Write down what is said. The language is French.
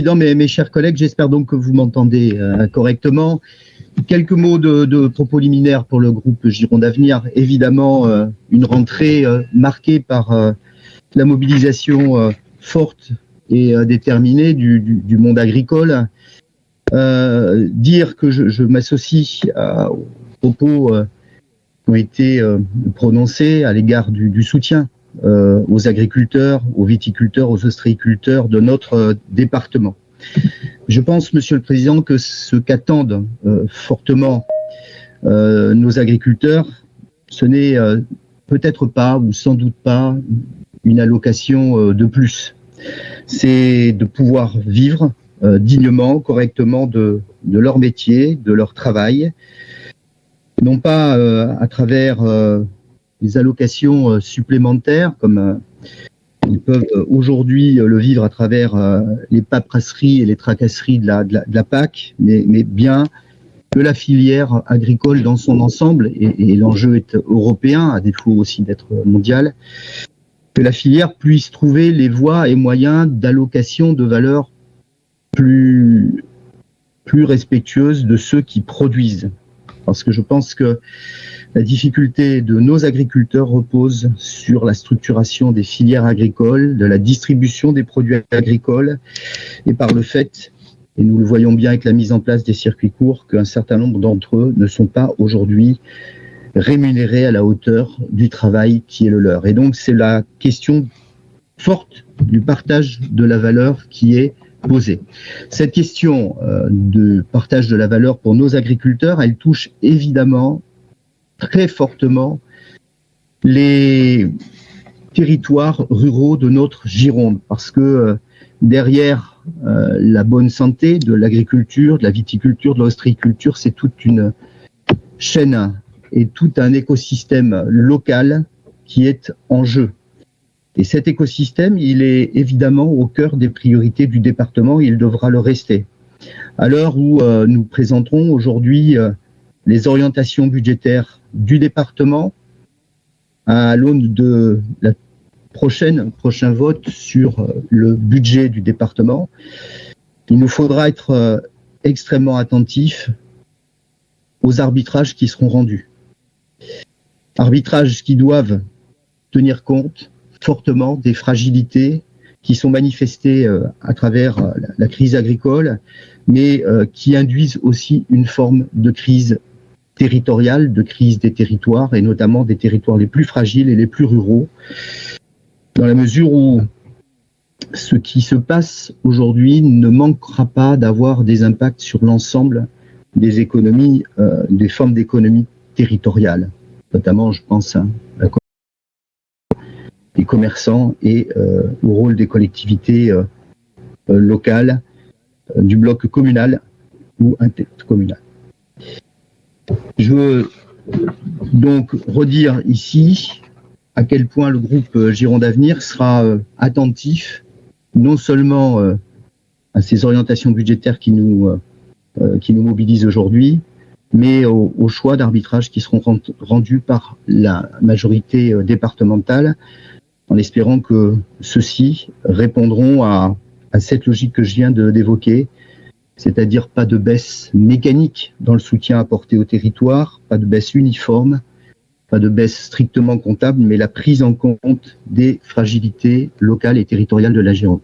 mes chers collègues, j'espère donc que vous m'entendez correctement. Quelques mots de propos liminaires pour le groupe Gironde d'Avenir. Évidemment, une rentrée marquée par la mobilisation forte et déterminée du monde agricole. Dire que je m'associe aux propos qui ont été prononcés à l'égard du soutien aux agriculteurs, aux viticulteurs, aux ostréiculteurs de notre département. Je pense, Monsieur le Président, que ce qu'attendent fortement nos agriculteurs, ce n'est peut-être pas ou sans doute pas une allocation de plus. C'est de pouvoir vivre dignement, correctement de leur métier, de leur travail, non pas à travers des allocations supplémentaires comme ils peuvent aujourd'hui le vivre à travers les paperasseries et les tracasseries de la PAC, mais bien que la filière agricole dans son ensemble, et l'enjeu est européen, à défaut aussi d'être mondial, que la filière puisse trouver les voies et moyens d'allocation de valeur plus respectueuses de ceux qui produisent. Parce que je pense que la difficulté de nos agriculteurs repose sur la structuration des filières agricoles, de la distribution des produits agricoles, et par le fait, et nous le voyons bien avec la mise en place des circuits courts, qu'un certain nombre d'entre eux ne sont pas aujourd'hui rémunérés à la hauteur du travail qui est le leur. Et donc c'est la question forte du partage de la valeur qui est posée. Cette question de partage de la valeur pour nos agriculteurs, elle touche évidemment très fortement les territoires ruraux de notre Gironde, parce que derrière la bonne santé de l'agriculture, de la viticulture, de l'ostréiculture, c'est toute une chaîne et tout un écosystème local qui est en jeu. Et cet écosystème, il est évidemment au cœur des priorités du département et il devra le rester. À l'heure où nous présenterons aujourd'hui les orientations budgétaires du département, à l'aune de la prochain vote sur le budget du département, il nous faudra être extrêmement attentifs aux arbitrages qui seront rendus. Arbitrages qui doivent tenir compte fortement des fragilités qui sont manifestées à travers la crise agricole, mais qui induisent aussi une forme de crise territoriale, de crise des territoires, et notamment des territoires les plus fragiles et les plus ruraux, dans la mesure où ce qui se passe aujourd'hui ne manquera pas d'avoir des impacts sur l'ensemble des économies, des formes d'économie territoriale. Notamment, je pense à des commerçants et au rôle des collectivités locales, du bloc communal ou intercommunal. Je veux donc redire ici à quel point le groupe Gironde d'Avenir sera attentif non seulement à ces orientations budgétaires qui nous mobilisent aujourd'hui, mais aux choix d'arbitrage qui seront rendus par la majorité départementale, en espérant que ceux-ci répondront à cette logique que je viens d'évoquer, c'est-à-dire pas de baisse mécanique dans le soutien apporté au territoire, pas de baisse uniforme, pas de baisse strictement comptable, mais la prise en compte des fragilités locales et territoriales de la Gironde.